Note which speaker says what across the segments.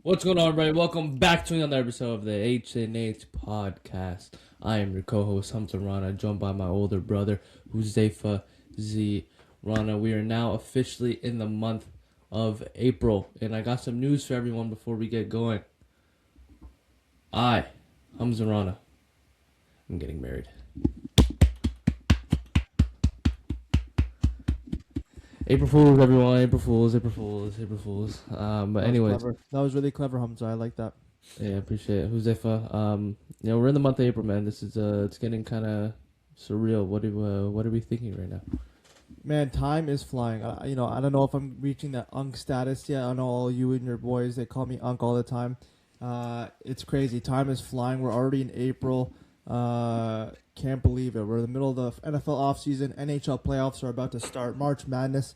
Speaker 1: What's going on, everybody? Welcome back to another episode of the HnH Podcast. I am your co-host, Humzah Rana, joined by my older brother, Huzaifah Humzah Rana. We are now officially in the month of April, and I got some news for everyone before we get going. I, Humzah Rana, I'm getting married. April Fools, everyone. April Fools, April Fools, April Fools. But anyways.
Speaker 2: That was really clever, Humzah. I like that.
Speaker 1: Yeah, appreciate it. Huzaifah, we're in the month of April, man. This is it's getting kind of surreal. What are we thinking right now?
Speaker 2: Man, time is flying. I don't know if I'm reaching that Unk status yet. I know all you and your boys, they call me Unk all the time. It's crazy. Time is flying. We're already in April. Can't believe it. We're in the middle of the NFL offseason. NHL playoffs are about to start. March Madness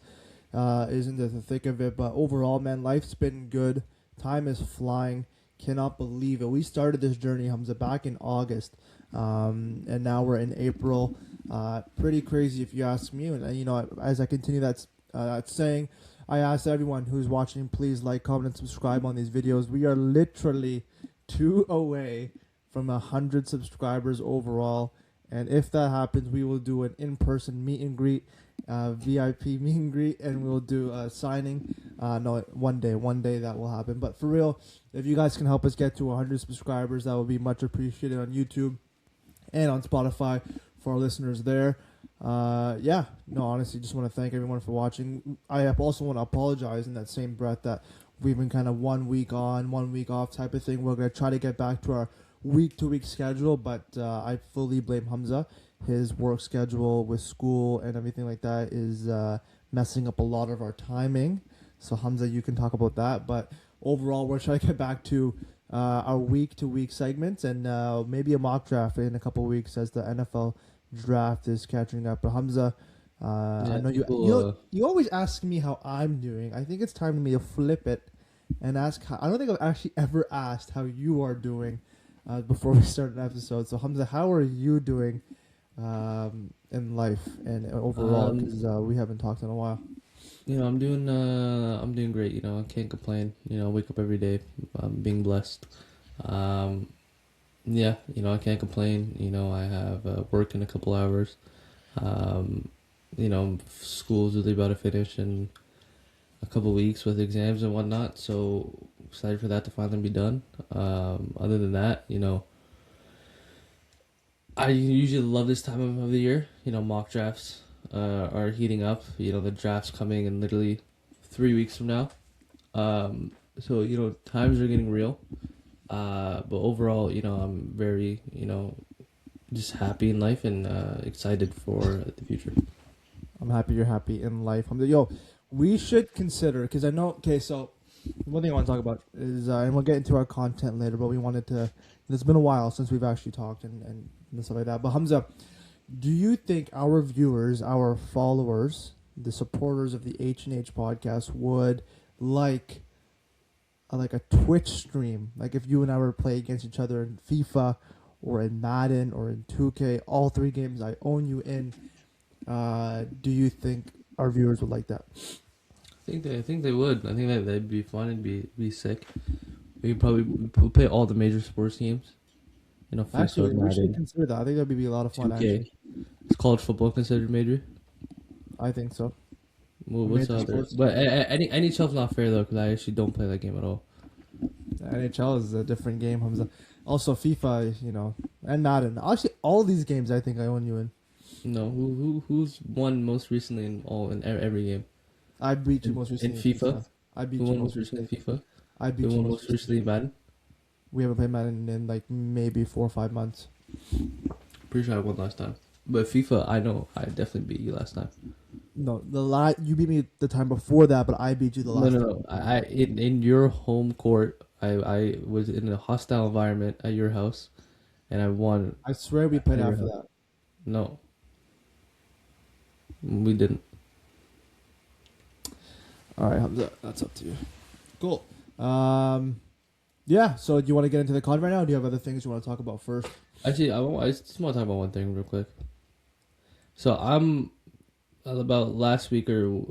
Speaker 2: is in the thick of it. But overall, man, life's been good. Time is flying. Cannot believe it. We started this journey, Humzah, back in August. And now we're in April. Pretty crazy if you ask me. And, as I continue that saying, I ask everyone who's watching, please like, comment, and subscribe on these videos. We are literally 2 away from 100 subscribers overall. And if that happens, we will do an in-person meet and greet, VIP meet and greet, and we'll do a signing. One day that will happen. But for real, if you guys can help us get to 100 subscribers, that would be much appreciated on YouTube and on Spotify for our listeners there. Honestly, just want to thank everyone for watching. I also want to apologize in that same breath that we've been kind of 1 week on, 1 week off type of thing. We're going to try to get back to our week-to-week schedule, but I fully blame Humzah. His work schedule with school and everything like that is messing up a lot of our timing. So Humzah, you can talk about that. But overall, we're trying to get back to our week-to-week segments and maybe a mock draft in a couple of weeks as the NFL draft is catching up. But Humzah, I know you always ask me how I'm doing. I think it's time for me to flip it and ask how. I don't think I've actually ever asked how you are doing before we start an episode. So Humzah, how are you doing in life and overall? Because we haven't talked in a while.
Speaker 1: I'm doing great. I can't complain. I wake up every day. I'm being blessed. I can't complain. I have work in a couple hours. School's really about to finish in a couple weeks with exams and whatnot. So excited for that to finally be done. Other than that, I usually love this time of the year. Mock drafts are heating up. The draft's coming in literally 3 weeks from now. So times are getting real. But overall, I'm very, just happy in life and excited for the future.
Speaker 2: I'm happy you're happy in life. Yo, we should consider, because I know, so one thing I want to talk about is, and we'll get into our content later, but we wanted to, it's been a while since we've actually talked and stuff like that. But Humzah, do you think our viewers, our followers, the supporters of the HnH podcast would like a Twitch stream? Like if you and I were to play against each other in FIFA or in Madden or in 2K, all 3 games I own you in, do you think our viewers would like that?
Speaker 1: I think they would. I think that that'd be fun and be sick. We could probably play all the major sports teams.
Speaker 2: Actually, we should consider that. I think that'd be a lot of fun.
Speaker 1: 2K.
Speaker 2: Actually,
Speaker 1: Is college football considered major?
Speaker 2: I think so.
Speaker 1: Well, what's other? But NHL's not fair though, because I actually don't play that game at all.
Speaker 2: NHL is a different game, Humzah. Also, FIFA, and Madden. Actually, all these games I think I own you in.
Speaker 1: No, who's won most recently in every game?
Speaker 2: I beat you most recently
Speaker 1: in FIFA.
Speaker 2: I beat
Speaker 1: Who
Speaker 2: you
Speaker 1: won most recently in FIFA?
Speaker 2: I beat
Speaker 1: Who
Speaker 2: you
Speaker 1: won most recently in Madden?
Speaker 2: We haven't played Madden in like maybe 4 or 5 months.
Speaker 1: Pretty sure I won last time. But FIFA, I know I definitely beat you last time.
Speaker 2: No, you beat me the time before that, but I beat you the last time.
Speaker 1: No. I in your home court, I was in a hostile environment at your house, and I won.
Speaker 2: I swear we played after that.
Speaker 1: No, we didn't.
Speaker 2: All right, that's up to you. Cool. Yeah. So, do you want to get into the content right now? Or do you have other things you want to talk about first?
Speaker 1: Actually, I just want to talk about one thing real quick. So I'm about last week or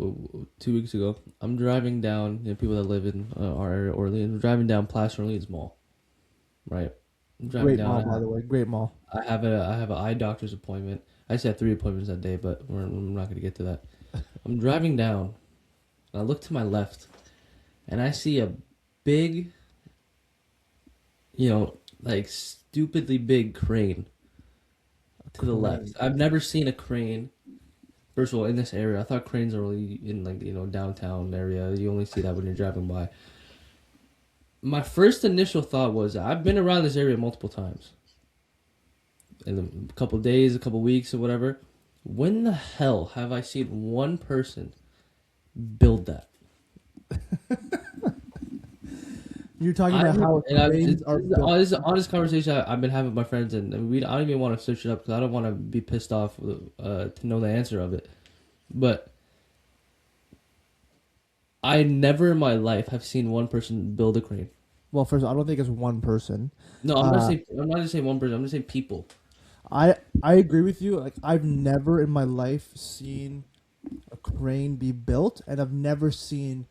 Speaker 1: 2 weeks ago, I'm driving down. People that live in our area, Orleans. I'm driving down Placer Orleans Mall. Right. I'm driving
Speaker 2: Great
Speaker 1: down.
Speaker 2: mall, by the way. Great mall.
Speaker 1: I have an eye doctor's appointment. I actually had 3 appointments that day, but I'm not going to get to that. I'm driving down. And I look to my left, and I see a big, like stupidly big crane to the left. I've never seen a crane. First of all, in this area, I thought cranes are only in downtown area. You only see that when you're driving by. My first initial thought was I've been around this area multiple times. In a couple of days, a couple of weeks, or whatever. When the hell have I seen one person build that?
Speaker 2: You're talking about how cranes are built.
Speaker 1: This is an honest conversation I've been having with my friends, and I don't even want to search it up because I don't want to be pissed off to know the answer of it. But I never in my life have seen one person build a crane.
Speaker 2: Well, first, I don't think it's one person.
Speaker 1: No, I'm not just saying one person. I'm just saying people.
Speaker 2: I agree with you. Like, I've never in my life seen a crane be built, and I've never seen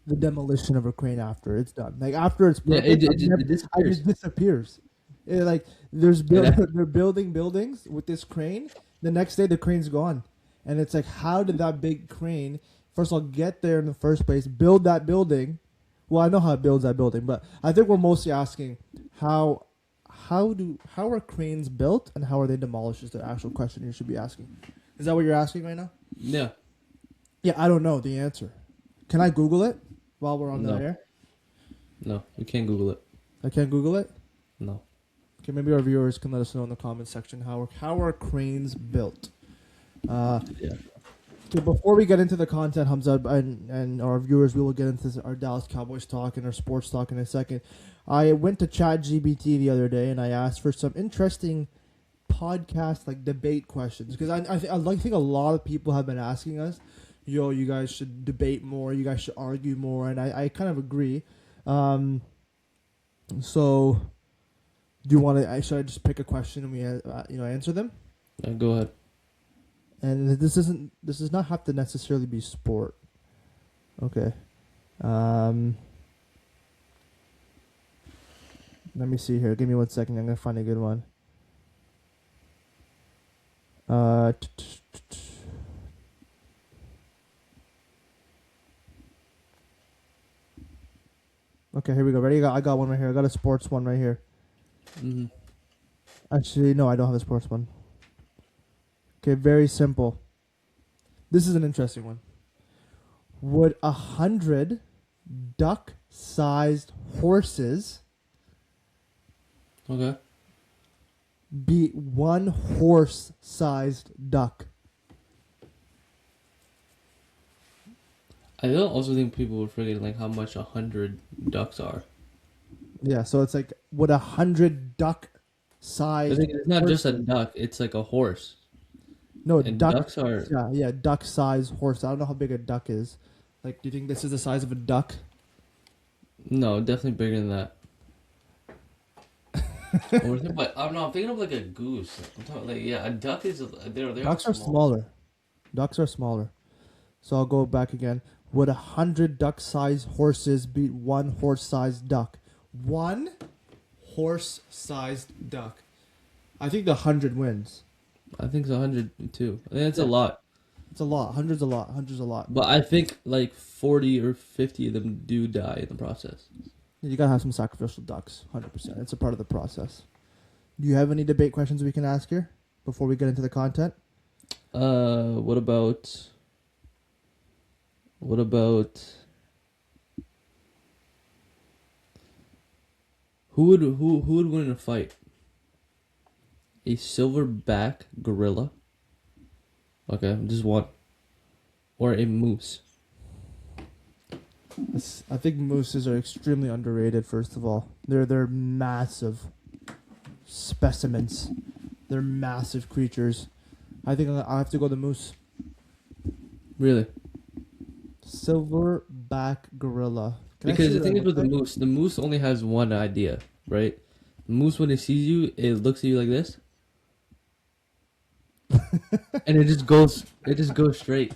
Speaker 2: the demolition of a crane after it's done. Like, after it's built, it just disappears. Like, they're building buildings with this crane. The next day, the crane's gone, and it's like, how did that big crane first of all get there in the first place? Build that building. Well, I know how it builds that building, but I think we're mostly asking how are cranes built and how are they demolished is the actual question you should be asking. Is that what you're asking right now?
Speaker 1: Yeah.
Speaker 2: Yeah, I don't know the answer. Can I Google it while we're on the air?
Speaker 1: No, we can't Google it.
Speaker 2: I can't Google it?
Speaker 1: No.
Speaker 2: Okay, maybe our viewers can let us know in the comment section how are cranes built.
Speaker 1: Yeah.
Speaker 2: Okay, before we get into the content, Humzah, and our viewers, we will get into our Dallas Cowboys talk and our sports talk in a second. I went to ChatGPT the other day and I asked for some interesting podcast, like debate questions, because I think a lot of people have been asking us, yo, you guys should debate more, you guys should argue more, and I kind of agree. So, do you want to? Should I just pick a question and we answer them?
Speaker 1: Go ahead.
Speaker 2: And this does not have to necessarily be sport. Okay. Let me see here. Give me 1 second. I'm gonna find a good one. Okay, here we go. Ready? I got one right here. I got a sports one right here.
Speaker 1: Mm-hmm.
Speaker 2: Actually, no, I don't have a sports one. Okay, very simple. This is an interesting one. Would 100 duck-sized horses be one horse-sized duck?
Speaker 1: I don't also think people would forget like how much 100 ducks are.
Speaker 2: Yeah, so it's like, would 100 duck-sized?
Speaker 1: It's not just a duck; it's like a horse.
Speaker 2: No,
Speaker 1: and ducks are
Speaker 2: duck-sized horse. I don't know how big a duck is. Like, do you think this is the size of a duck?
Speaker 1: No, definitely bigger than that. I'm thinking of like a goose. I'm talking like a duck is.
Speaker 2: Ducks are smaller. Ducks are smaller. So I'll go back again. Would 100 duck-sized horses beat one horse-sized duck? One horse-sized duck. I think the 100 wins.
Speaker 1: I think it's 100 too. I think that's a lot.
Speaker 2: It's a lot. 100's a lot. 100's a lot.
Speaker 1: But I think like 40 or 50 of them do die in the process.
Speaker 2: You gotta have some sacrificial ducks. 100%. It's a part of the process. Do you have any debate questions we can ask here before we get into the content?
Speaker 1: What about who would win in a fight? A silverback gorilla. Okay, just one. Or a moose.
Speaker 2: I think mooses are extremely underrated. First of all, they're massive specimens. They're massive creatures. I think I have to go the moose.
Speaker 1: Really?
Speaker 2: Silverback gorilla.
Speaker 1: Because the thing is with the moose only has one idea, right? The moose, when it sees you, it looks at you like this. and it just goes straight.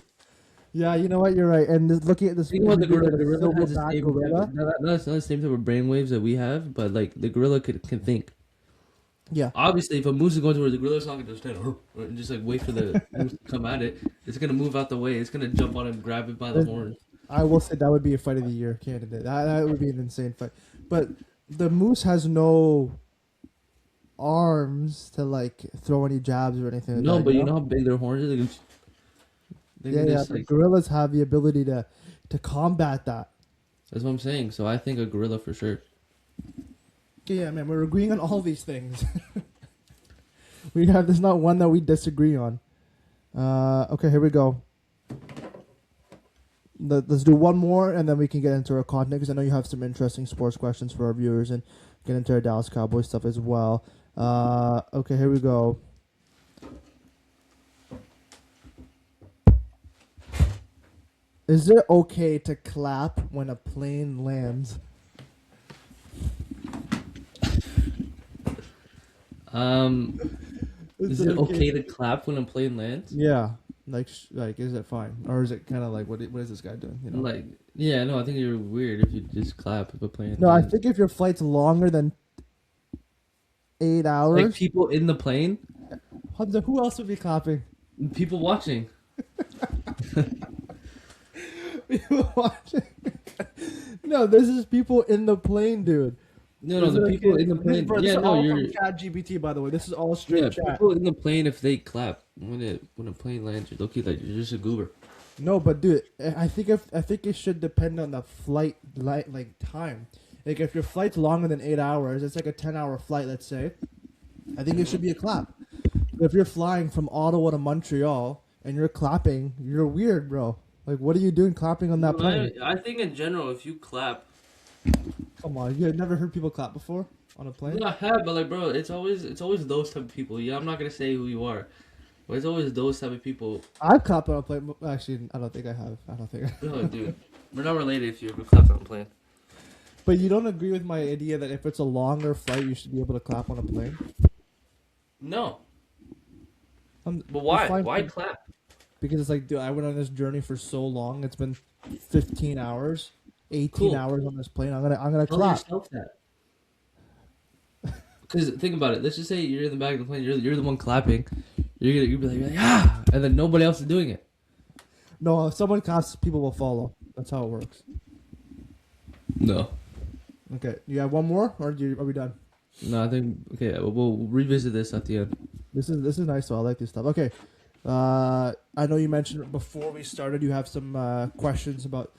Speaker 2: Yeah, you know what? You're right. And looking at this,
Speaker 1: Think about the
Speaker 2: image
Speaker 1: gorilla.
Speaker 2: of
Speaker 1: The
Speaker 2: a
Speaker 1: gorilla has the
Speaker 2: silverback
Speaker 1: same
Speaker 2: gorilla.
Speaker 1: not the same type of brainwaves that we have, but like the gorilla can think.
Speaker 2: Yeah,
Speaker 1: Obviously, if a moose is going towards the gorilla's not gonna stand and just like wait for the moose to come at it. It's gonna move out the way. It's gonna jump on and grab it by the horn.
Speaker 2: I will say that would be a fight of the year candidate. That would be an insane fight. But the moose has no arms to like throw any jabs or anything like
Speaker 1: No,
Speaker 2: that.
Speaker 1: but you know how big their horns are. They can
Speaker 2: Yeah.
Speaker 1: just
Speaker 2: The
Speaker 1: like.
Speaker 2: gorillas have the ability to combat that.
Speaker 1: That's what I'm saying. So I think a gorilla for sure.
Speaker 2: Okay, yeah, man, we're agreeing on all these things. There's not one that we disagree on. Okay, here we go. Let's do one more, and then we can get into our content, because I know you have some interesting sports questions for our viewers, and get into our Dallas Cowboys stuff as well. Okay, here we go. Is it okay to clap when a plane lands?
Speaker 1: Is it okay to clap when a plane lands?
Speaker 2: Yeah. Like, is it fine? Or is it kind of like, what is this guy doing? You know?
Speaker 1: Like, yeah, no, I think you're weird if you just clap if a plane
Speaker 2: No, I
Speaker 1: lands.
Speaker 2: think if your flight's longer than 8 hours,
Speaker 1: Like people in the plane,
Speaker 2: Hamza, who else would be clapping?
Speaker 1: people watching.
Speaker 2: People watching. No, this is people in the plane, dude.
Speaker 1: No, the people in the plane.
Speaker 2: Bro, this
Speaker 1: Yeah,
Speaker 2: is
Speaker 1: no,
Speaker 2: all
Speaker 1: you're.
Speaker 2: from ChatGPT, by the way. This is all straight
Speaker 1: Yeah,
Speaker 2: chat.
Speaker 1: people in the plane if they clap when a plane lands, you're lucky like you're just a goober.
Speaker 2: No, but dude, I think it should depend on the flight like time. Like if your flight's longer than 8 hours, it's like a 10-hour flight, let's say. I think it should be a clap. But if you're flying from Ottawa to Montreal and you're clapping, you're weird, bro. Like, what are you doing clapping on that plane?
Speaker 1: I think in general, if you clap,
Speaker 2: Come on, you had never heard people clap before on a plane?
Speaker 1: I have, but like, bro, it's always those type of people. Yeah, I'm not gonna say who you are, but it's always those type of people.
Speaker 2: I've clapped on a plane. Actually, I don't think I have. I don't think.
Speaker 1: No, dude, we're not related if you ever clap on a plane.
Speaker 2: But you don't agree with my idea that if it's a longer flight, you should be able to clap on a plane?
Speaker 1: No,
Speaker 2: But
Speaker 1: but why? Why clap?
Speaker 2: Because it's like, dude, I went on this journey for so long. It's been 15 hours, 18
Speaker 1: Cool.
Speaker 2: hours on this plane. I'm gonna
Speaker 1: Tell
Speaker 2: clap.
Speaker 1: yourself that. Because think about it. Let's just say you're in the back of the plane. You're the one clapping. You'll be like ah, and then nobody else is doing it.
Speaker 2: No, if someone claps, people will follow. That's how it works.
Speaker 1: No.
Speaker 2: Okay, you have one more, or are we done?
Speaker 1: No, I think okay. We'll revisit this at the end.
Speaker 2: This is nice. So I like this stuff. Okay, I know you mentioned before we started you have some questions about.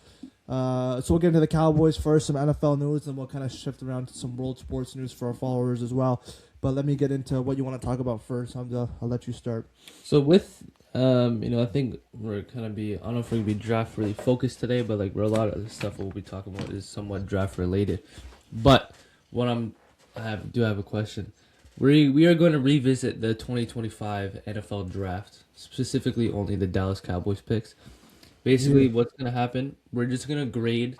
Speaker 2: So we'll get into the Cowboys first, some NFL news, and we'll kind of shift around to some world sports news for our followers as well. But let me get into what you want to talk about first, Hamza. I'll let you start.
Speaker 1: So with I think we're gonna be. I don't know if we're gonna be draft really focused today, but like a lot of the stuff we'll be talking about is somewhat draft related. But what I do have a question. We are going to revisit the 2025 NFL draft, specifically only the Dallas Cowboys picks. Basically, what's going to happen, we're just going to grade,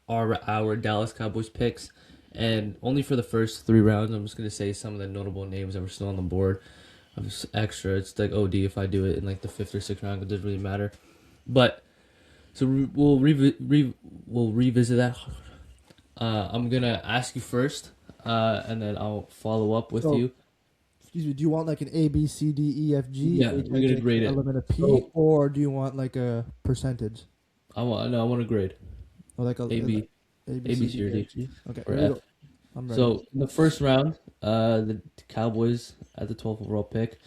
Speaker 1: our Dallas Cowboys picks, and only for the first 3 rounds, I'm just going to say some of the notable names that were still on the board. I'm just extra. It's like OD if I do it in like the 5th or 6th round. It doesn't really matter. But so we'll revisit that. I'm gonna ask you first, and then I'll follow up with you.
Speaker 2: Excuse me. Do you want like an A, B, C, D, E, F, G?
Speaker 1: Yeah, we're gonna grade it.
Speaker 2: Element of P, or do you want like a percentage?
Speaker 1: I want a grade.
Speaker 2: Or like
Speaker 1: A, B, C, or D.
Speaker 2: Okay.
Speaker 1: Or F.
Speaker 2: I'm ready.
Speaker 1: So in the first round, the Cowboys at the 12th overall pick.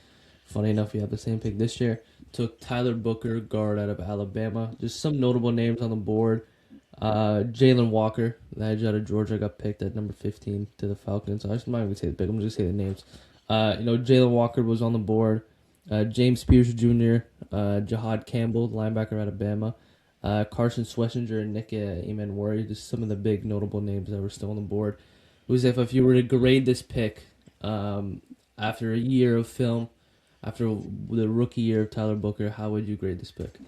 Speaker 1: Funny enough, we have the same pick this year. Took Tyler Booker, guard out of Alabama. Just some notable names on the board. Jalen Walker, the edge out of Georgia, got picked at number 15 to the Falcons. I'm not even going to say the pick. I'm just going to say the names. Jalen Walker was on the board. James Pierce Jr., Jahad Campbell, linebacker out of Bama. Carson Schlesinger and Nick Emanwari, just some of the big notable names that were still on the board. Huzaifah, if you were to grade this pick after a year of film, after the rookie year of Tyler Booker, how would you grade this pick?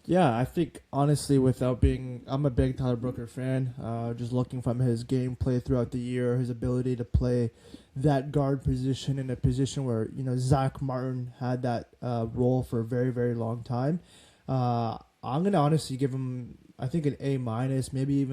Speaker 2: Yeah, I think honestly, I'm a big Tyler Booker fan. Just looking from his gameplay throughout the year, his ability to play that guard position in a position where Zach Martin had that role for a very, very long time. I'm gonna honestly give him, I think, an A minus, maybe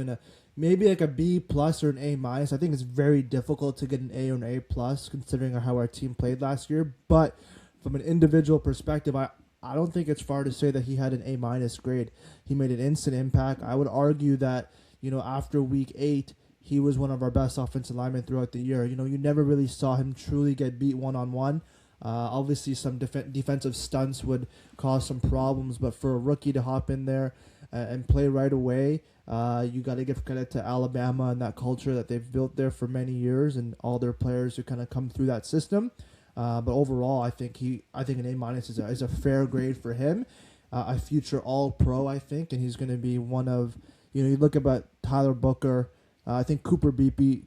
Speaker 2: like a B plus or an A minus. I think it's very difficult to get an A or an A plus considering how our team played last year. But from an individual perspective, I don't think it's far to say that he had an A minus grade. He made an instant impact. I would argue that after week 8, he was one of our best offensive linemen throughout the year. You never really saw him truly get beat one-on-one. Obviously, some defensive stunts would cause some problems, but for a rookie to hop in there and play right away, you got to give credit to Alabama and that culture that they've built there for many years, and all their players who kind of come through that system. But overall, I think an A minus is a fair grade for him. A future All Pro, I think, and he's going to be one of you look about Tyler Booker. I think Cooper Beebe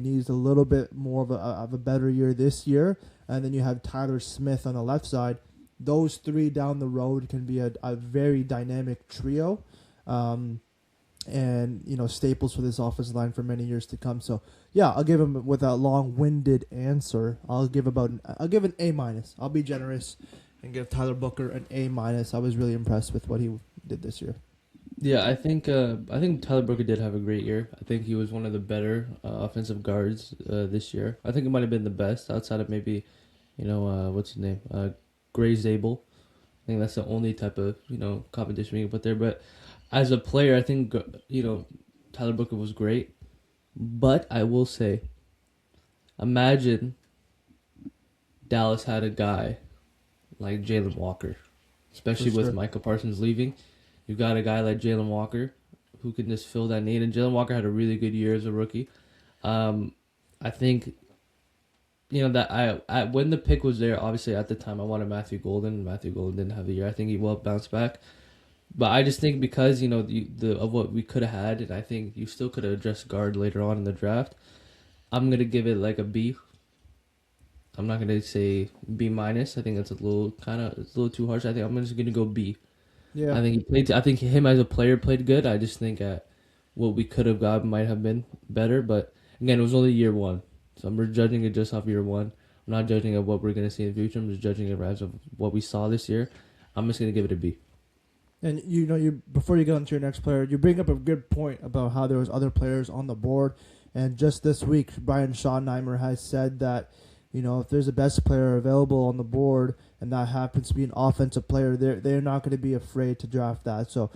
Speaker 2: needs a little bit more of a better year this year. And then you have Tyler Smith on the left side. Those three down the road can be a very dynamic trio. And, staples for this offensive line for many years to come. So, yeah, I'll give him, with a long-winded answer, I'll give an A minus. I'll be generous and give Tyler Booker an A minus. I was really impressed with what he did this year.
Speaker 1: Yeah, I think Tyler Booker did have a great year. I think he was one of the better offensive guards this year. I think it might have been the best outside of maybe, what's his name, Gray Zabel. I think that's the only type of competition we can put there. But as a player, I think Tyler Booker was great. But I will say, imagine Dallas had a guy like Jalen Walker, especially with Micah Parsons leaving. You've got a guy like Jalen Walker who can just fill that need. And Jalen Walker had a really good year as a rookie. I think, that I when the pick was there, obviously at the time I wanted Matthew Golden. Matthew Golden didn't have the year. I think he will bounce back. But I just think because, of what we could have had, and I think you still could have addressed guard later on in the draft, I'm going to give it like a B. I'm not going to say B minus. I think that's a little too harsh. I think I'm just going to go B. Yeah, I think him as a player played good. I just think what we could have got might have been better. But again, it was only year one, so I'm judging it just off year one. I'm not judging it what we're gonna see in the future. I'm just judging it as of what we saw this year. I'm just gonna give it a B.
Speaker 2: And you before you get on to your next player, you bring up a good point about how there was other players on the board. And just this week, Brian Schottenheimer has said that if there's a best player available on the board and that happens to be an offensive player, they're not going to be afraid to draft that. So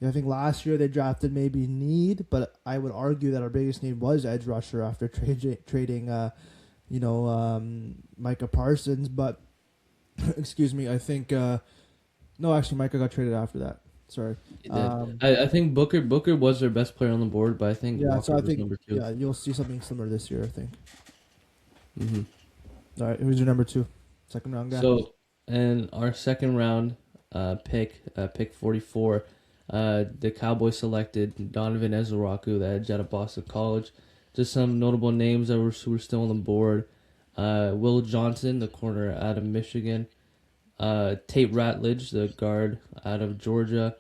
Speaker 2: I think last year they drafted maybe need, but I would argue that our biggest need was edge rusher after trading Micah Parsons. But excuse me, I think no, actually Micah got traded after that. Sorry.
Speaker 1: I think Booker was their best player on the board, but I think
Speaker 2: Walker
Speaker 1: so I think
Speaker 2: was number 2. Yeah, you'll see something similar this year, I think.
Speaker 1: Mm-hmm.
Speaker 2: All right, who's your number 2? Second round guy.
Speaker 1: So, in our second round pick 44, the Cowboys selected Donovan Ezraku, the edge out of Boston College. Just some notable names that were still on the board. Will Johnson, the corner out of Michigan. Tate Ratledge, the guard out of Georgia.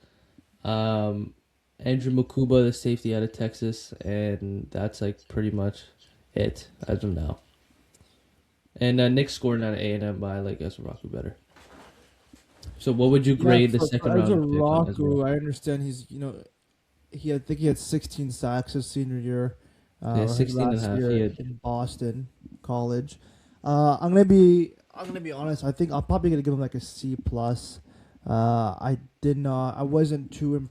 Speaker 1: Andrew Makuba, the safety out of Texas. And that's pretty much it as of now. And Nick scored out of A&M, but I like Ezraku better. So what would you grade the second round pick on Ezraku?
Speaker 2: I understand he's, I think he had 16 sacks his senior year.
Speaker 1: 16 and a half
Speaker 2: in Boston College. I'm gonna be honest. I think I'm probably gonna give him like a C plus. I wasn't too.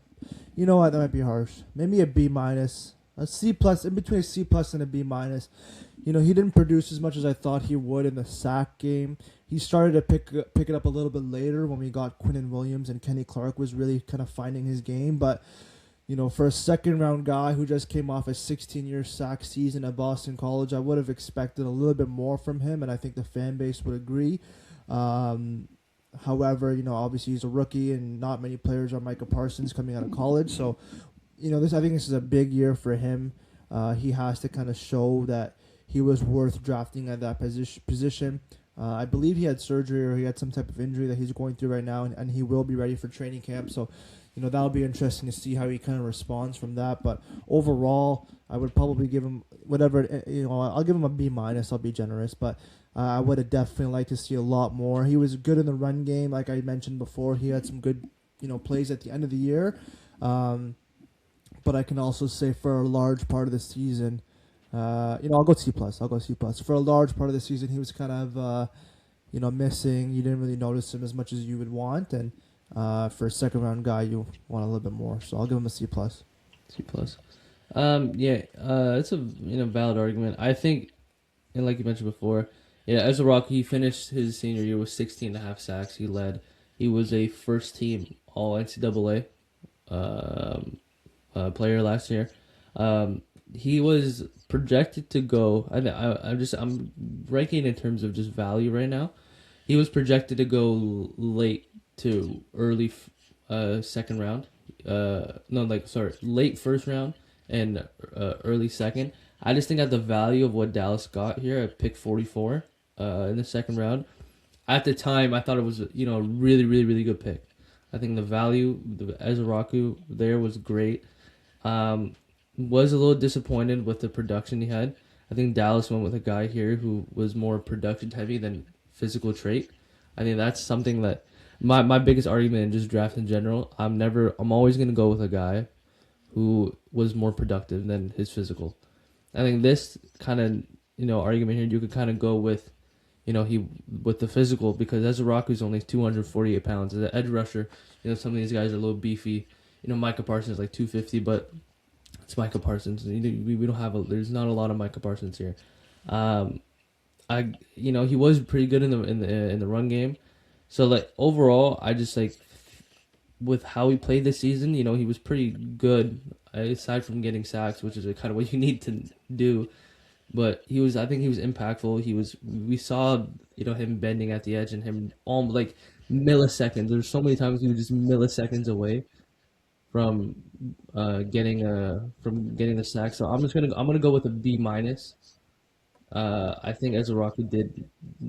Speaker 2: You know what? That might be harsh. Maybe a B minus. A C plus, in between a C plus and a B minus. He didn't produce as much as I thought he would in the sack game. He started to pick it up a little bit later when we got Quinnen Williams and Kenny Clark was really kind of finding his game. But, for a second-round guy who just came off a 16-year sack season at Boston College, I would have expected a little bit more from him, and I think the fan base would agree. However, obviously he's a rookie, and not many players are Micah Parsons coming out of college. So, I think this is a big year for him. He has to kind of show that he was worth drafting at that position. I believe he had surgery or he had some type of injury that he's going through right now, and he will be ready for training camp. So, that'll be interesting to see how he kind of responds from that. But overall, I would probably give him whatever, I'll give him a B minus. I'll be generous, but I would have definitely liked to see a lot more. He was good in the run game, like I mentioned before. He had some good, plays at the end of the year. But I can also say for a large part of the season, I'll go C plus. I'll go C plus. For a large part of the season, he was kind of, missing. You didn't really notice him as much as you would want, and for a second round guy, you want a little bit more. So I'll give him a C plus.
Speaker 1: C plus. It's a valid argument. I think, and like you mentioned before, as a Rock, he finished his senior year with 16.5 sacks. He led. He was a first team All NCAA player last year. He was projected to go. I'm ranking in terms of just value right now. He was projected to go late to early second round. Late first round and early second. I just think at the value of what Dallas got here at pick 44 in the second round, at the time I thought it was a really really really good pick. I think the value as a Raku there was great. Was a little disappointed with the production he had. I think Dallas went with a guy here who was more production heavy than physical trait. I think that's something that my biggest argument in just draft in general. I'm always gonna go with a guy who was more productive than his physical. I think this kind of argument here you could kind of go with he with the physical, because Ezraku's only 248 pounds. As an edge rusher, some of these guys are a little beefy. Micah Parsons is like 250, but it's Micah Parsons. We don't have there's not a lot of Micah Parsons here. He was pretty good in the run game. So like overall, I just like with how he played this season, he was pretty good aside from getting sacks, which is kind of what you need to do. But I think he was impactful. We saw him bending at the edge and him like milliseconds. There's so many times he was just milliseconds away from getting the sack. So I'm gonna go with a B minus. I think Ezraku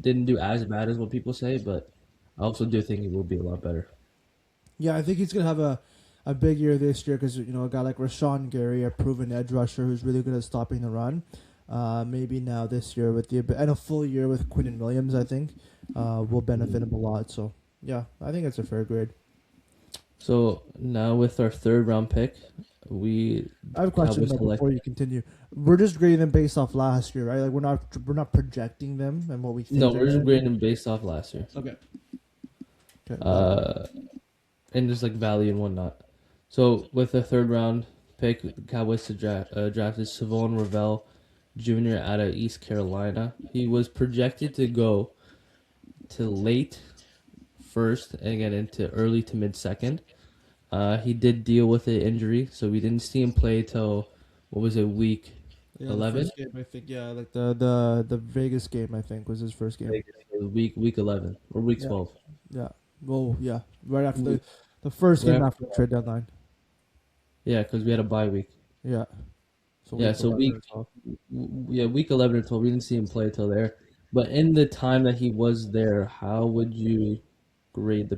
Speaker 1: didn't do as bad as what people say, but I also do think he will be a lot better.
Speaker 2: Yeah, I think he's gonna have a big year this year because a guy like Rashawn Gary, a proven edge rusher who's really good at stopping the run. Maybe now this year and a full year with Quinnen Williams, I think will benefit him a lot. So yeah, I think it's a fair grade.
Speaker 1: So now with our third round pick,
Speaker 2: I have a question before you continue. We're just grading them based off last year, right? Like we're not projecting them and what we think.
Speaker 1: No, we're just grading them based off last year.
Speaker 2: Okay.
Speaker 1: And just like value and whatnot. So with the third round pick, the Cowboys drafted Savon Ravel Jr. out of East Carolina. He was projected to go to late first and again into early to mid second. He did deal with an injury, so we didn't see him play till week 11.
Speaker 2: Game, I think, like the Vegas game, I think was his first game.
Speaker 1: Week 11 or week 12.
Speaker 2: Yeah. Well, yeah, right after the first game after the trade deadline.
Speaker 1: Yeah, because we had a bye week.
Speaker 2: Yeah.
Speaker 1: So week 11 or 12, we didn't see him play till there. But in the time that he was there, how would you grade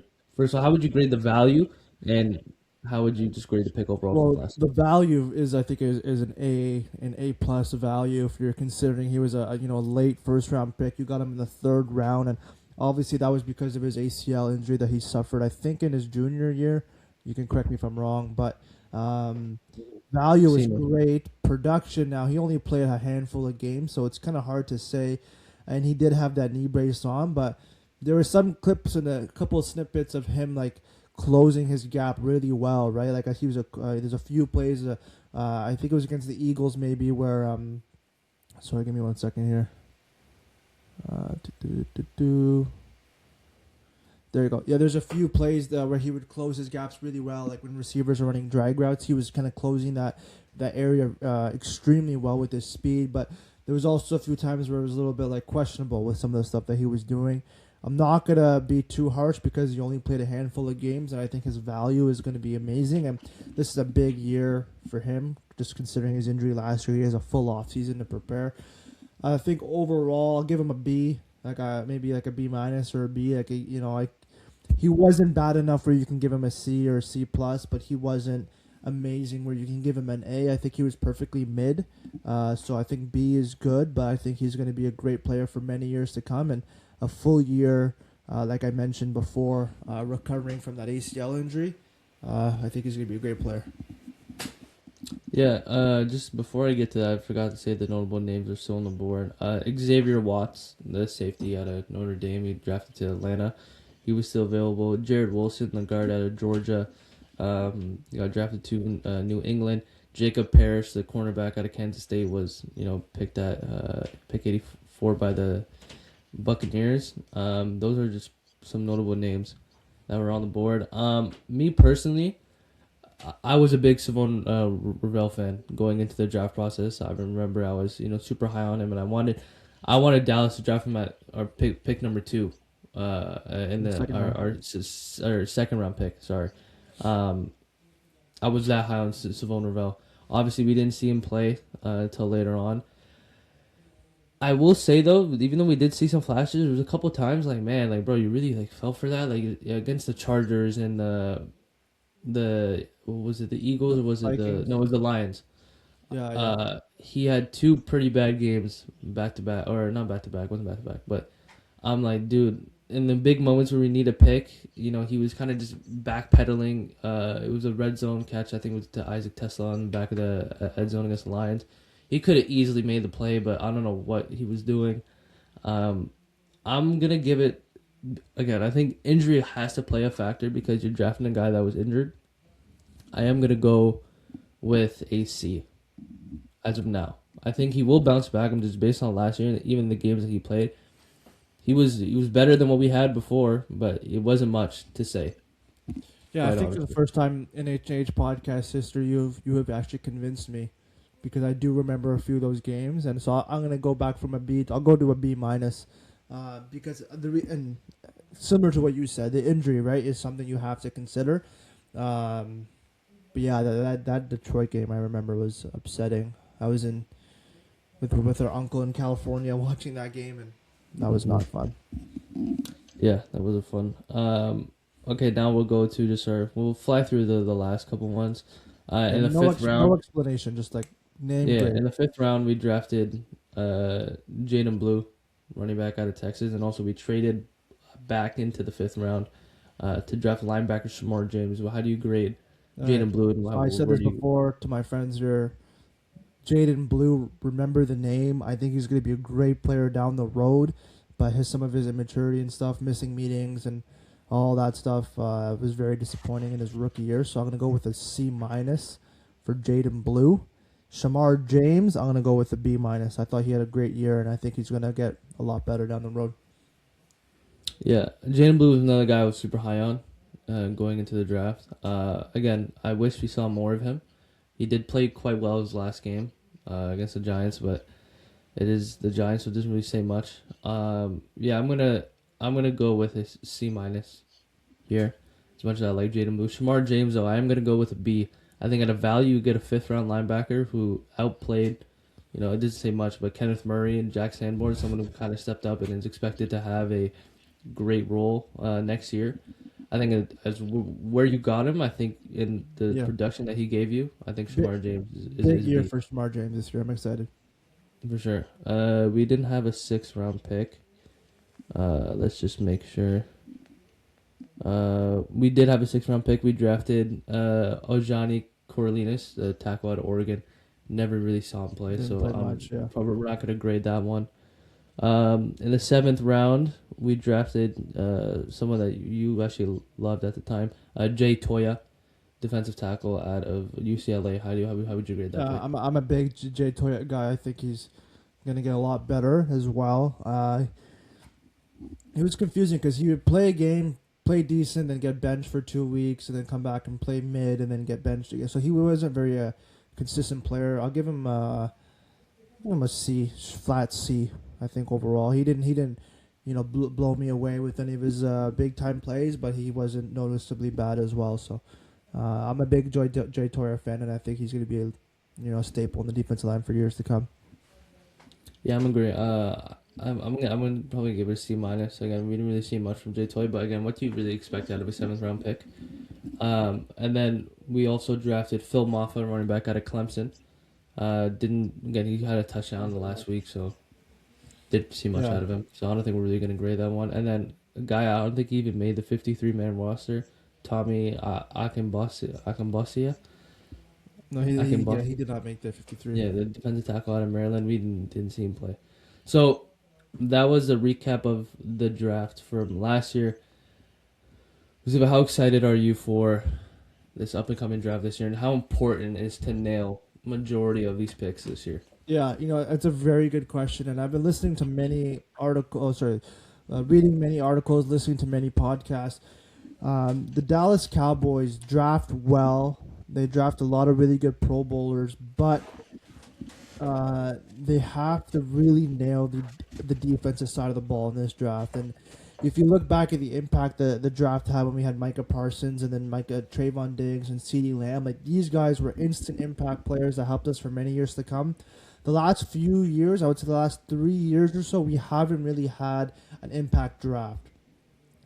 Speaker 1: how would you grade the value, and how would you just grade the pick overall?
Speaker 2: Well, the value is, I think, is an A plus value if you're considering he was a late first round pick. You got him in the third round, and obviously that was because of his ACL injury that he suffered, I think, in his junior year. You can correct me if I'm wrong, but value is great. Production, now he only played a handful of games, so it's kind of hard to say. And he did have that knee brace on, but there were some clips and a couple of snippets of him like closing his gap really well, right? Like he was there's a few plays, I think it was against the Eagles maybe where sorry, give me 1 second here. There you go. Yeah, there's a few plays where he would close his gaps really well, like when receivers are running drag routes, he was kind of closing that area extremely well with his speed. But there was also a few times where it was a little bit like questionable with some of the stuff that he was doing. I'm not going to be too harsh because he only played a handful of games, and I think his value is going to be amazing. And this is a big year for him, just considering his injury last year. He has a full off season to prepare. I think overall, I'll give him a B. maybe like a B minus or a B. He wasn't bad enough where you can give him a C or a C plus, but he wasn't amazing where you can give him an A. I think he was perfectly mid. So I think B is good, but I think he's going to be a great player for many years to come, and a full year, like I mentioned before, recovering from that ACL injury. I think he's going to be a great player.
Speaker 1: Yeah, just before I get to that, I forgot to say the notable names are still on the board. Xavier Watts, the safety out of Notre Dame, he drafted to Atlanta. He was still available. Jared Wilson, the guard out of Georgia, got drafted to New England. Jacob Parrish, the cornerback out of Kansas State, was picked at pick 84 by the Buccaneers. Those are just some notable names that were on the board. Me personally, I was a big Savon Ravel fan going into the draft process. I remember I was super high on him, and I wanted Dallas to draft him at our pick number 2, in our second round pick. Sorry, I was that high on Savon Ravel. Obviously, we didn't see him play until later on. I will say though, even though we did see some flashes, there was a couple times bro, you really fell for that, against the Chargers and what was it, the Eagles, or was it
Speaker 2: Vikings.
Speaker 1: it was the Lions.
Speaker 2: Yeah.
Speaker 1: He had 2 pretty bad games back to back, or not back to back, wasn't back to back, but I'm like, dude, in the big moments where we need a pick, he was kind of just backpedaling. It was a red zone catch, I think it was to Isaac Tesla on the back of the end zone against the Lions. He could have easily made the play, but I don't know what he was doing. I'm gonna give it. Again, I think injury has to play a factor because you're drafting a guy that was injured. I am going to go with a C as of now. I think he will bounce back. I'm just based on last year and even the games that he played. He was better than what we had before, but it wasn't much to say.
Speaker 2: Yeah, I think for the first time in HnH Podcast history, you have actually convinced me, because I do remember a few of those games, and so I'm going to go back from a B. I'll go to a B minus. Because and similar to what you said, the injury, right, is something you have to consider. But yeah, that Detroit game I remember was upsetting. I was with our uncle in California watching that game, and that was not fun.
Speaker 1: Yeah, that was a fun. Okay, now we'll go to we'll fly through the last couple ones. In the fifth round,
Speaker 2: no explanation, just name.
Speaker 1: Yeah,
Speaker 2: grade.
Speaker 1: in the 5th round we drafted Jaden Blue, running back out of Texas, and also we traded back into the 5th round to draft linebacker Shamar James. Well, how do you grade Jaden Blue? And
Speaker 2: I said this before to my friends here. Jaden Blue, remember the name. I think he's going to be a great player down the road, but some of his immaturity and stuff, missing meetings and all that stuff was very disappointing in his rookie year. So I'm going to go with a C minus for Jaden Blue. Shamar James, I'm going to go with a B minus. I thought he had a great year, and I think he's going to get a lot better down the road.
Speaker 1: Yeah, Jaden Blue was another guy I was super high on going into the draft. Again, I wish we saw more of him. He did play quite well his last game against the Giants, but it is the Giants, so it doesn't really say much. Yeah, I'm gonna go with a C minus here. As much as I like Jaden Blue, Shamar James though, I am gonna go with a B. I think at a value, you get a 5th round linebacker who outplayed, it doesn't say much, but Kenneth Murray and Jack Sanborn, someone who kind of stepped up and is expected to have a great role next year. I think as where you got him, I think in the production that he gave you, I think Shamar James is
Speaker 2: big year for Shamar James this year. I'm excited.
Speaker 1: For sure. We didn't have a 6th round pick. Let's just make sure. We did have a 6th round pick. We drafted Ojani Corlinas, the tackle out of Oregon. Never really saw him play, probably we're not going to grade that one. In the 7th round, we drafted someone that you actually loved at the time, Jay Toya, defensive tackle out of UCLA. How would you grade that?
Speaker 2: I'm a big Jay Toya guy. I think he's going to get a lot better as well. It was confusing because he would play a game, play decent, then get benched for 2 weeks, and then come back and play mid, and then get benched again. So he wasn't very consistent player. I'll give him a C, flat C. I think overall he didn't blow me away with any of his big time plays, but he wasn't noticeably bad as well. So I'm a big Jay Toya fan, and I think he's going to be a staple in the defensive line for years to come.
Speaker 1: Yeah, I'm agree. I'm gonna probably give it a C minus. Again, we didn't really see much from Jay Toy, but again, what do you really expect out of a 7th round pick? And then we also drafted Phil Moffa, running back out of Clemson. Didn't again he had a touchdown the last week, so didn't see much
Speaker 2: Yeah.
Speaker 1: out of him. So I don't think we're really gonna grade that one. And then a guy I don't think he even made the 53-man roster, Tommy Akambasia.
Speaker 2: No, he did not make the 53.
Speaker 1: Yeah, the defensive tackle out of Maryland. We didn't see him play. So that was the recap of the draft from last year. Huzaifah, how excited are you for this up and coming draft this year, and how important is to nail majority of these picks this year?
Speaker 2: Yeah, it's a very good question, and I've been listening to many articles. Reading many articles, listening to many podcasts. The Dallas Cowboys draft well. They draft a lot of really good Pro Bowlers, but they have to really nail the defensive side of the ball in this draft. And if you look back at the impact the draft had when we had Micah Parsons and then Trayvon Diggs and CeeDee Lamb, like these guys were instant impact players that helped us for many years to come. The last few years, I would say the last 3 years or so, we haven't really had an impact draft.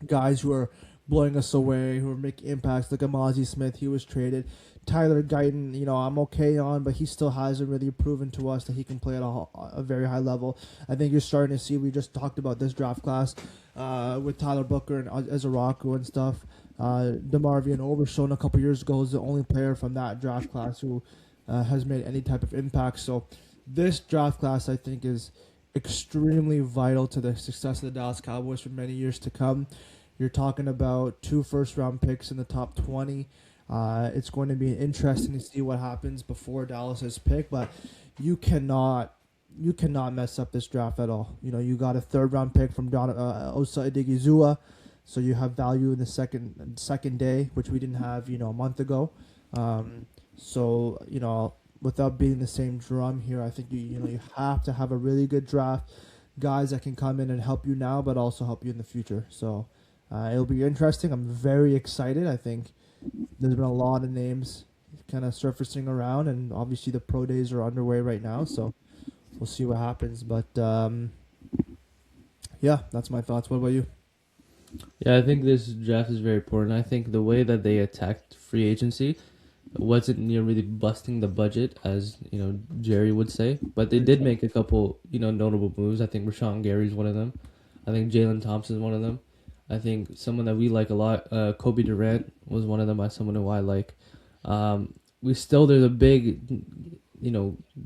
Speaker 2: Guys who are blowing us away, who are making impacts. Look at Mozzie Smith, he was traded. Tyler Guyton, I'm okay on, but he still hasn't really proven to us that he can play at a very high level. I think you're starting to see, we just talked about this draft class with Tyler Booker and Ezaraku and stuff. DeMarvion Overshown a couple years ago is the only player from that draft class who has made any type of impact. So this draft class, I think, is extremely vital to the success of the Dallas Cowboys for many years to come. You're talking about 2 first-round picks in the top 20. It's going to be interesting to see what happens before Dallas's pick, but you cannot mess up this draft at all. You got a 3rd-round pick from Osa Odigizua, so you have value in the second day, which we didn't have a month ago. So without beating the same drum here, I think you have to have a really good draft, guys that can come in and help you now, but also help you in the future. So it'll be interesting. I'm very excited. I think there's been a lot of names kind of surfacing around, and obviously the pro days are underway right now, so we'll see what happens. But yeah, that's my thoughts. What about you?
Speaker 1: Yeah, I think this draft is very important. I think the way that they attacked free agency wasn't really busting the budget, as Jerry would say, but they did make a couple notable moves. I think Rashawn Gary's one of them. I think Jalen Thompson's one of them. I think someone that we like a lot, Kobe Durant, was one of them. Someone who I like. There's a big,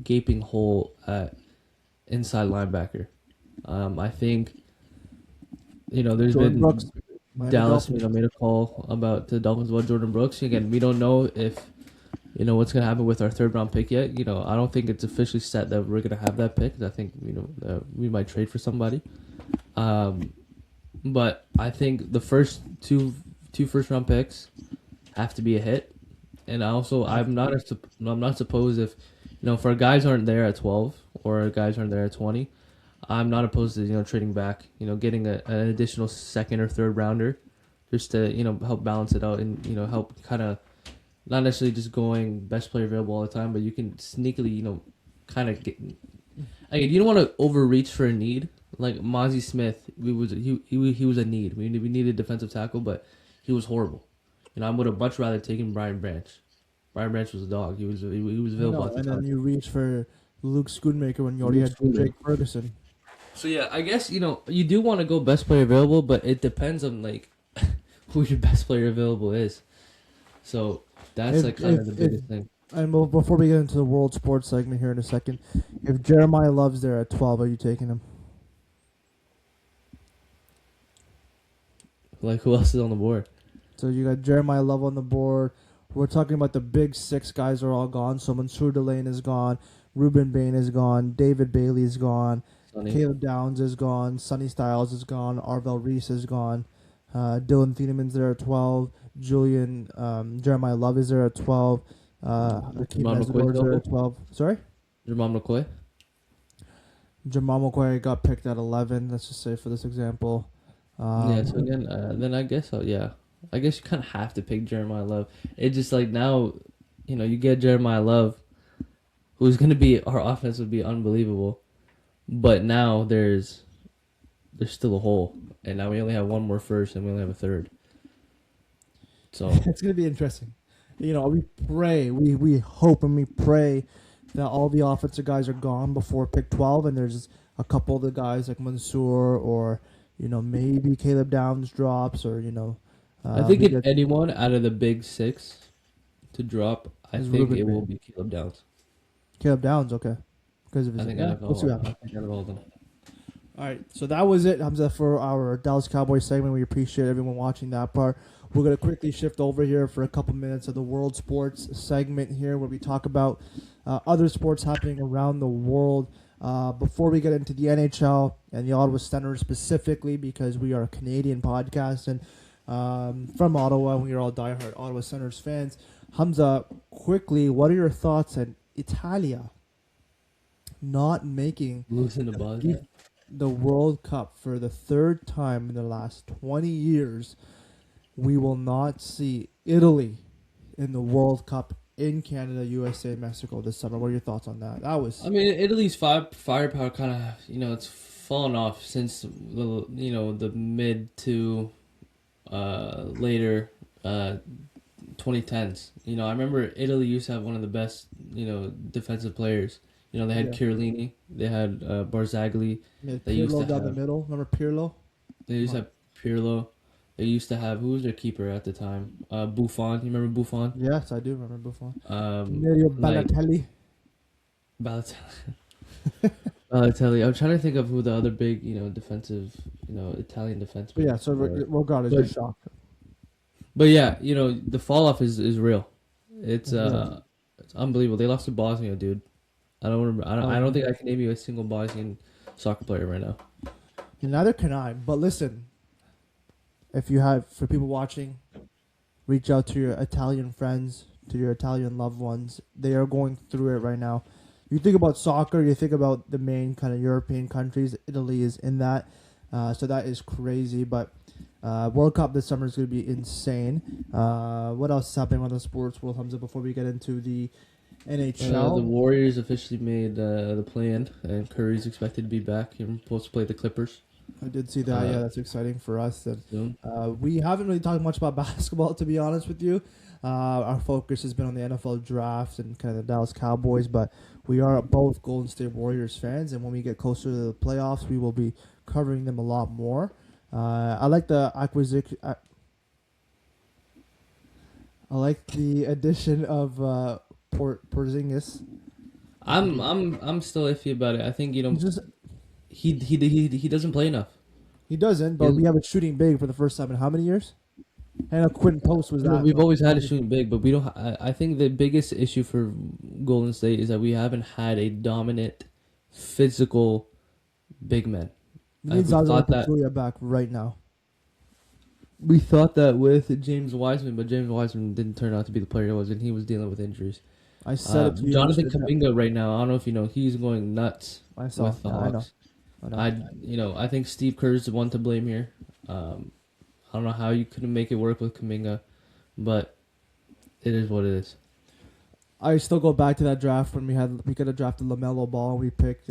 Speaker 1: gaping hole at inside linebacker. I think, there's
Speaker 2: Jordan
Speaker 1: been
Speaker 2: Brooks,
Speaker 1: Dallas, made a call about the Dolphins about Jordan Brooks. Again, we don't know if, what's gonna happen with our 3rd-round pick yet. I don't think it's officially set that we're gonna have that pick. I think we might trade for somebody. But I think the first two first-round picks have to be a hit, and I'm not supposed if if our guys aren't there at 12 or our guys aren't there at 20, I'm not opposed to trading back, getting an additional 2nd or 3rd rounder, just to help balance it out and help kind of not necessarily just going best player available all the time, but you can sneakily kind of get. Again, you don't want to overreach for a need. Like Mozzie Smith, he was a need. We needed a defensive tackle, but he was horrible. I would have much rather taken Brian Branch. Brian Branch was a dog. He was available at the time.
Speaker 2: And then you reach for Luke Schoonmaker when you already had Jake Ferguson.
Speaker 1: So yeah, I guess you do want to go best player available, but it depends on who your best player available is. So that's kind of the biggest thing.
Speaker 2: And before we get into the world sports segment here in a second, if Jeremiah Love's there at 12, are you taking him?
Speaker 1: Who else is on the board?
Speaker 2: So you got Jeremiah Love on the board. We're talking about the big 6 guys are all gone. So Mansour Delane is gone. Ruben Bain is gone. David Bailey is gone. Caleb Downs is gone. Sonny Styles is gone. Arvell Reese is gone. Dylan Thienemann's there at 12. Jeremiah Love is there at 12. Hakeem Mesidor is there at 12. Sorry?
Speaker 1: Jamal McCoy?
Speaker 2: Jamal McCoy got picked at 11, let's just say, for this example.
Speaker 1: So again, then I guess I guess you kind of have to pick Jeremiah Love. It's just now, you get Jeremiah Love, who's going to be, our offense would be unbelievable. But now there's there's still a hole, and now we only have one more first, and we only have a third. So
Speaker 2: It's gonna be interesting. We pray, we hope and we pray that all the offensive guys are gone before pick 12, and there's a couple of the guys like Mansour or maybe Caleb Downs drops or
Speaker 1: I think
Speaker 2: we
Speaker 1: if
Speaker 2: get
Speaker 1: anyone out of the big six to drop, I
Speaker 2: is
Speaker 1: think
Speaker 2: Ruben
Speaker 1: it will
Speaker 2: May.
Speaker 1: be Caleb Downs.
Speaker 2: Caleb Downs, okay, because of
Speaker 1: I
Speaker 2: his
Speaker 1: think out of
Speaker 2: we'll see what
Speaker 1: all,
Speaker 2: happens.
Speaker 1: I think out of all of them.
Speaker 2: All right, so that was it, Hamza, for our Dallas Cowboys segment. We appreciate everyone watching that part. We're going to quickly shift over here for a couple minutes of the World Sports segment here where we talk about other sports happening around the world. Before we get into the NHL and the Ottawa Senators specifically, because we are a Canadian podcast and from Ottawa, we are all diehard Ottawa Senators fans. Hamza, quickly, what are your thoughts on Italia not making
Speaker 1: Losing the buzz.
Speaker 2: the World Cup for the third time in the last 20 years? We will not see Italy in the World Cup in Canada, USA, Mexico this summer. What are your thoughts on that?
Speaker 1: I mean, Italy's firepower kind of, it's fallen off since the mid to later 2010s. I remember Italy used to have one of the best, defensive players. They had Chiellini, they had Barzagli.
Speaker 2: Yeah,
Speaker 1: They used
Speaker 2: Pirlo
Speaker 1: to
Speaker 2: down the
Speaker 1: have
Speaker 2: middle. Remember Pirlo?
Speaker 1: they used to have Pirlo. They used to have who was their keeper at the time? Buffon. You remember Buffon?
Speaker 2: Yes, I do remember Buffon.
Speaker 1: Um,
Speaker 2: Mario
Speaker 1: like
Speaker 2: Balotelli.
Speaker 1: Balotelli. Balotelli. I'm trying to think of who the other big, defensive, Italian defensemen.
Speaker 2: But yeah, so
Speaker 1: were.
Speaker 2: Rogard is your shock.
Speaker 1: But yeah, the fall off is real. It's it's unbelievable. They lost to Bosnia, dude. I don't remember. I don't think I can name you a single Bosnian soccer player right now.
Speaker 2: Neither can I. But listen, if you have, for people watching, reach out to your Italian friends, to your Italian loved ones. They are going through it right now. You think about soccer, you think about the main kind of European countries. Italy is in that. So that is crazy. But World Cup this summer is going to be insane. What else is happening on the sports world, Hamza, before we get into the NHL?
Speaker 1: The Warriors officially made the play-in, and Curry's expected to be back. He's supposed to play the Clippers.
Speaker 2: I did see that. Yeah, that's exciting for us. And
Speaker 1: soon.
Speaker 2: we haven't really talked much about basketball, to be honest with you. Our focus has been on the NFL draft and kind of the Dallas Cowboys, but we are both Golden State Warriors fans, and when we get closer to the playoffs, we will be covering them a lot more. I like the acquisition. I like the addition of Porzingis.
Speaker 1: I'm still iffy about it. I think
Speaker 2: Just
Speaker 1: he doesn't play enough.
Speaker 2: he doesn't, but we have a shooting big for the first time in how many years? And a Quinn Post was that.
Speaker 1: We've always had a shooting big, but we don't. I think the biggest issue for Golden State is that we haven't had a dominant, physical, big man.
Speaker 2: We need Zaza Pachulia back right now.
Speaker 1: We thought that with James Wiseman, but James Wiseman didn't turn out to be the player he was, and he was dealing with injuries.
Speaker 2: I said it to you.
Speaker 1: Jonathan Kuminga right now, I don't know if you know, he's going nuts
Speaker 2: with the Hawks.
Speaker 1: I know. I think Steve Kerr's the one to blame here. I don't know how you couldn't make it work with Kuminga, but it is what it is.
Speaker 2: I still go back to that draft when we could have drafted LaMelo Ball and we picked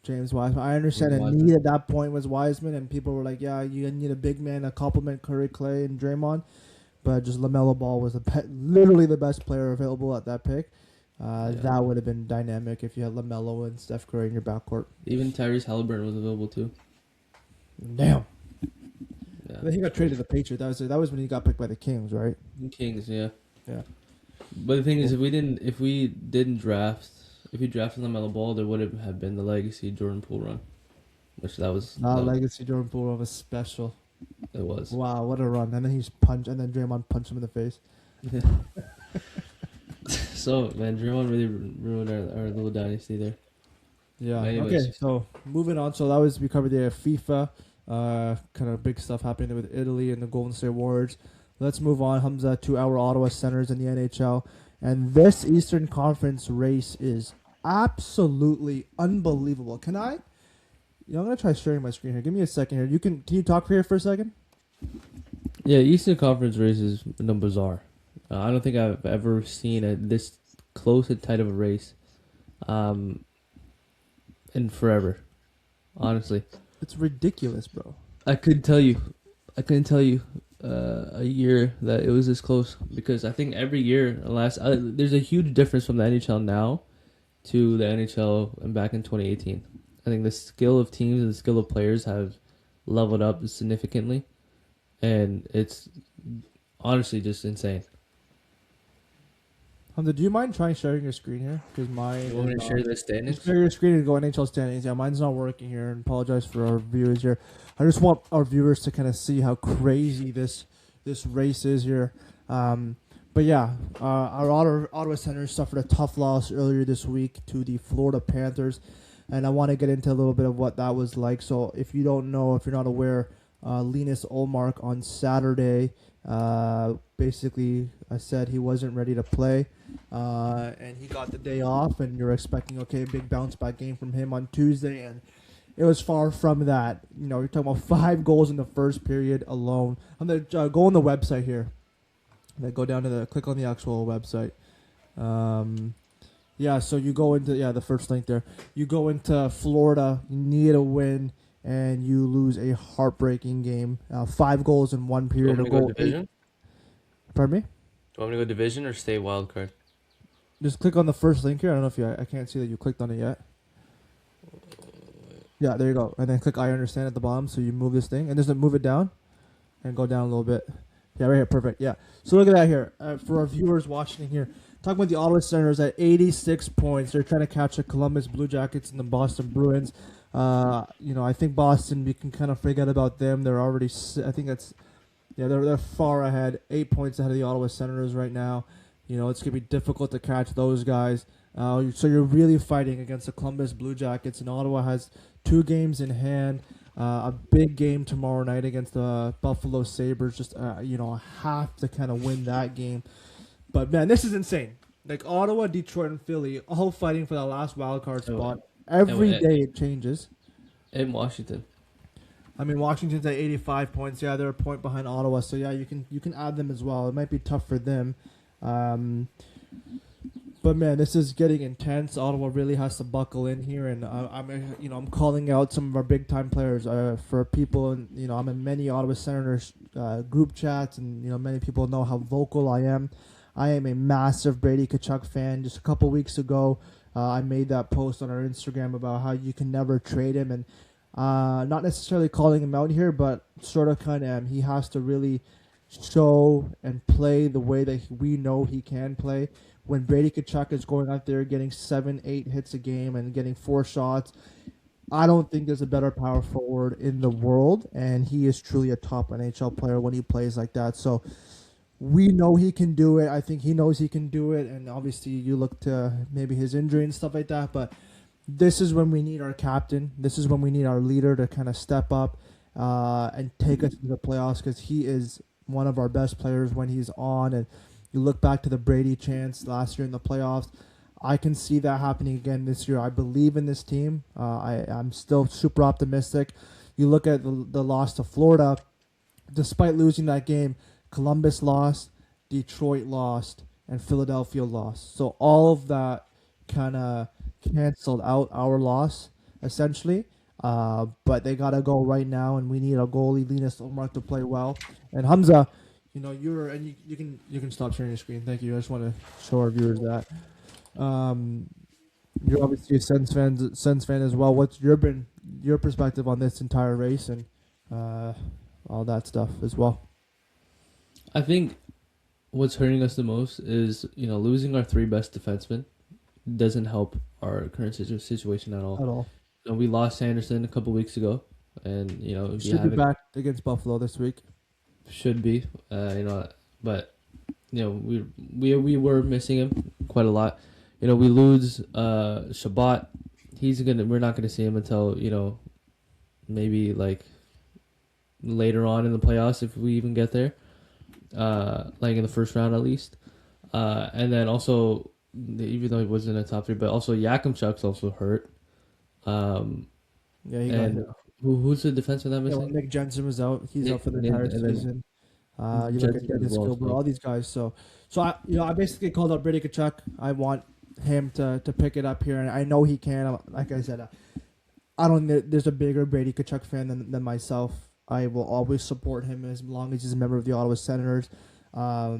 Speaker 2: James Wiseman. I understand the need at that point was Wiseman, and people were like, "Yeah, you need a big man to complement Curry, Clay, and Draymond." But just LaMelo Ball was literally the best player available at that pick. That would have been dynamic if you had LaMelo and Steph Curry in your backcourt.
Speaker 1: Even Tyrese Halliburton was available too.
Speaker 2: Damn.
Speaker 1: Yeah.
Speaker 2: I think he got traded to the Patriots. That was when he got picked by the Kings, right?
Speaker 1: Kings, yeah.
Speaker 2: Yeah.
Speaker 1: But the thing is, if we drafted LaMelo Ball, there would have been the legacy Jordan Poole run, which
Speaker 2: legacy Jordan Poole was special.
Speaker 1: It was.
Speaker 2: Wow, what a run! And then and then Draymond punched him in the face.
Speaker 1: Yeah. So man, Draymond really ruined our little dynasty there.
Speaker 2: Yeah.
Speaker 1: Anyways.
Speaker 2: Okay, so moving on. So we covered the FIFA, kind of big stuff happening with Italy and the Golden State Warriors. Let's move on, Humza, to our Ottawa Senators in the NHL. And this Eastern Conference race is absolutely unbelievable. I'm going to try sharing my screen here. Give me a second here. Can you talk here for a second?
Speaker 1: Yeah, Eastern Conference race is bizarre. I don't think I've ever seen this close and tight of a race in forever, honestly.
Speaker 2: It's ridiculous, bro.
Speaker 1: I couldn't tell you. I couldn't tell you a year that it was this close because I think every year, there's a huge difference from the NHL now to the NHL and back in 2018. I think the skill of teams and the skill of players have leveled up significantly, and it's honestly just insane.
Speaker 2: Hamza, do you mind trying sharing your screen here? Because mine.
Speaker 1: You want me to share the
Speaker 2: Just
Speaker 1: standings?
Speaker 2: share your screen and go NHL standings. Yeah, mine's not working here, and apologize for our viewers here. I just want our viewers to kind of see how crazy this race is here. But yeah, our Ottawa Senators suffered a tough loss earlier this week to the Florida Panthers, and I want to get into a little bit of what that was like. So if you don't know, if you're not aware, Linus Ullmark on Saturday, basically I said he wasn't ready to play, and he got the day off, and you're expecting, okay, a big bounce back game from him on Tuesday, and it was far from that. You know, you're talking about 5 goals in the first period alone. I'm going to go on the website here. Then go down to click on the actual website. Yeah, so you go into, the first link there. You go into Florida, you need a win, and you lose a heartbreaking game. 5 goals in 1 period.
Speaker 1: Do you want me to go division?
Speaker 2: Pardon me?
Speaker 1: Do you want me to go division or stay wild card?
Speaker 2: Just click on the first link here. I don't know if I can't see that you clicked on it yet. Yeah, there you go. And then click I understand at the bottom, so you move this thing. And just move it down and go down a little bit. Yeah, right here. Perfect. Yeah. So look at that here. For our viewers watching here, talking about the Ottawa Senators at 86 points. They're trying to catch the Columbus Blue Jackets and the Boston Bruins. I think Boston, we can kind of forget about them. They're already, I think they're far ahead, 8 points ahead of the Ottawa Senators right now. You know, it's going to be difficult to catch those guys. So you're really fighting against the Columbus Blue Jackets, and Ottawa has 2 games in hand. A big game tomorrow night against the Buffalo Sabres. Just, have to kind of win that game. But, man, this is insane. Like, Ottawa, Detroit, and Philly all fighting for that last wildcard spot. Every day it changes.
Speaker 1: In Washington.
Speaker 2: I mean, Washington's at 85 points. Yeah, they're a point behind Ottawa. So, yeah, you can add them as well. It might be tough for them. But man, this is getting intense. Ottawa really has to buckle in here, and I'm calling out some of our big time players. For people, and I'm in many Ottawa Senators group chats, and many people know how vocal I am. I am a massive Brady Tkachuk fan. Just a couple weeks ago, I made that post on our Instagram about how you can never trade him, and not necessarily calling him out here, but sort of kind of he has to really show and play the way that we know he can play. When Brady Tkachuk is going out there getting 7-8 hits a game and getting 4 shots, I don't think there's a better power forward in the world, and he is truly a top NHL player when he plays like that. So we know he can do it. I think he knows he can do it, and obviously you look to maybe his injury and stuff like that, but this is when we need our captain. This is when we need our leader to kind of step up and take us to the playoffs, because he is one of our best players when he's on. And you look back to the Brady chance last year in the playoffs. I can see that happening again this year. I believe in this team. I'm still super optimistic. You look at the loss to Florida. Despite losing that game, Columbus lost, Detroit lost, and Philadelphia lost. So all of that kind of canceled out our loss, essentially. But they got to go right now, and we need a goalie, Linus Ullmark, to play well. And Humzah, you can stop sharing your screen. Thank you. I just want to show our viewers that. You're obviously a Sens fan as well. What's your perspective on this entire race and all that stuff as well?
Speaker 1: I think what's hurting us the most is losing our 3 best defensemen doesn't help our current situation at all.
Speaker 2: At all.
Speaker 1: We lost Sanderson a couple weeks ago, and
Speaker 2: should be back against Buffalo this week.
Speaker 1: Should be, but we were missing him quite a lot. We lose Shabbat. We're not gonna see him until maybe like later on in the playoffs, if we even get there, like in the first round at least. And then also, even though he wasn't in the top 3, but also Yakimchuk's also hurt.
Speaker 2: He got hit.
Speaker 1: Who's the defenseman that missing?
Speaker 2: Nick Jensen was out. He's out for the entire season. You look at Dennis Gilbert, all these guys. So I basically called out Brady Tkachuk. I want him to pick it up here, and I know he can. Like I said, I don't know. There's a bigger Brady Tkachuk fan than myself. I will always support him as long as he's a member of the Ottawa Senators. I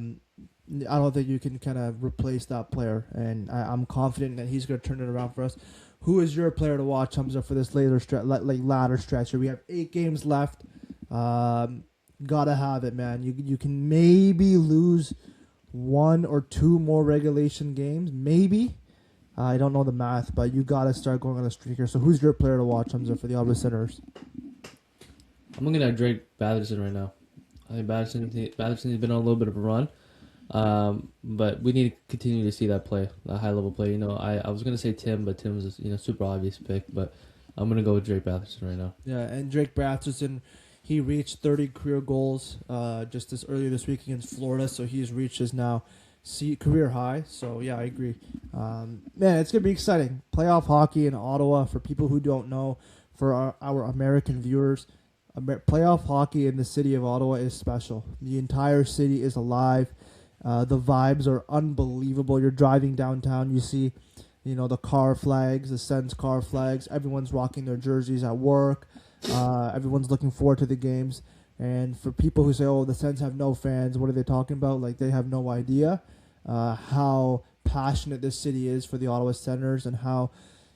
Speaker 2: don't think you can kind of replace that player, and I'm confident that he's going to turn it around for us. Who is your player to watch, Humza, for this later ladder stretch? We have 8 games left. Gotta have it, man. You can maybe lose 1 or 2 more regulation games, maybe. I don't know the math, but you gotta start going on a streak here. So who's your player to watch, Humza, for the Ottawa Senators?
Speaker 1: I'm looking at Drake Batherson right now. I think Batherson's been on a little bit of a run. But we need to continue to see that play, that high level play. I was gonna say Tim, but Tim's super obvious pick. But I'm gonna go with Drake Batherson right now.
Speaker 2: Yeah, and Drake Batherson, he reached 30 career goals just earlier this week against Florida, so he's reached his now career high. So yeah, I agree. Man, it's gonna be exciting. Playoff hockey in Ottawa. For people who don't know, for our American viewers, playoff hockey in the city of Ottawa is special. The entire city is alive. The vibes are unbelievable. You're driving downtown, you see, the car flags, the Sens car flags. Everyone's rocking their jerseys at work. Everyone's looking forward to the games. And for people who say, "Oh, the Sens have no fans," what are they talking about? Like, they have no idea how passionate this city is for the Ottawa Senators, and how,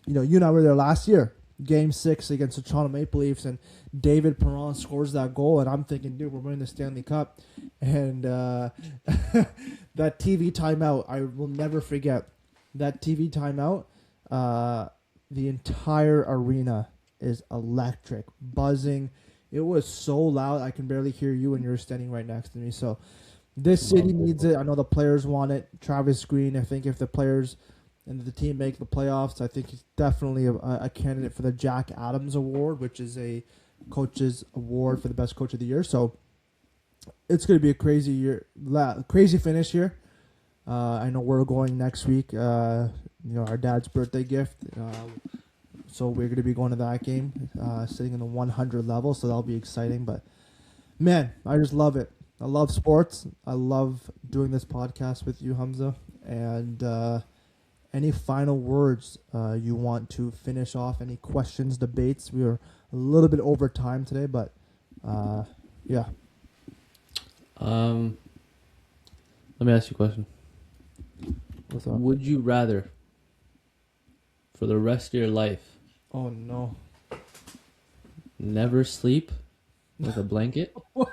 Speaker 2: you and I were there last year. Game 6 against the Toronto Maple Leafs, and David Perron scores that goal, and I'm thinking, dude, we're winning the Stanley Cup. And that TV timeout, I will never forget. That TV timeout, the entire arena is electric, buzzing. It was so loud, I can barely hear you, and you're standing right next to me. So this city needs it. I know the players want it. Travis Green, I think if the players and the team make the playoffs, I think he's definitely a candidate for the Jack Adams Award, which is a coach's award for the best coach of the year. So it's going to be a crazy year, crazy finish here. I know we're going next week. Our dad's birthday gift. So we're going to be going to that game, sitting in the 100 level. So that'll be exciting. But man, I just love it. I love sports. I love doing this podcast with you, Humza. And any final words you want to finish off? Any questions, debates? We are a little bit over time today, but yeah.
Speaker 1: Let me ask you a question.
Speaker 2: What's up?
Speaker 1: Would you rather, for the rest of your life,
Speaker 2: Oh no,
Speaker 1: never sleep with a blanket?
Speaker 2: What?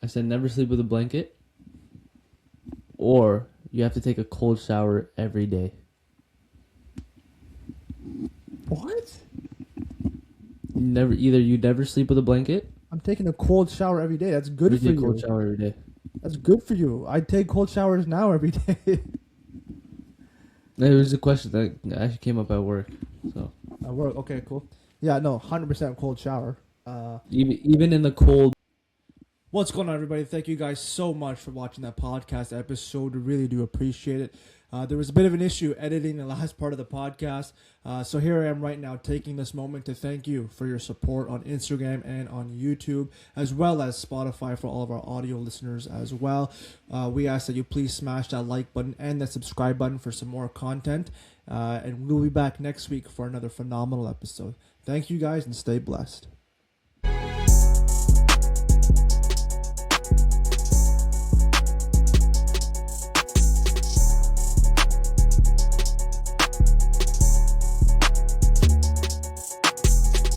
Speaker 1: I said never sleep with a blanket, or you have to take a cold shower every day.
Speaker 2: What?
Speaker 1: You never sleep with a blanket.
Speaker 2: I'm taking a cold shower every day. That's good
Speaker 1: or
Speaker 2: for
Speaker 1: you
Speaker 2: you.
Speaker 1: cold shower every day.
Speaker 2: That's good for you. I take cold showers now every day.
Speaker 1: It was a question that actually came up at work. So
Speaker 2: At work. Okay, cool. Yeah, no, 100% cold shower.
Speaker 1: even in the cold.
Speaker 2: What's going on, everybody? Thank you guys so much for watching that podcast episode. We really do appreciate it. There was a bit of an issue editing the last part of the podcast. So here I am right now taking this moment to thank you for your support on Instagram and on YouTube, as well as Spotify for all of our audio listeners as well. We ask that you please smash that like button and that subscribe button for some more content. And we'll be back next week for another phenomenal episode. Thank you guys and stay blessed.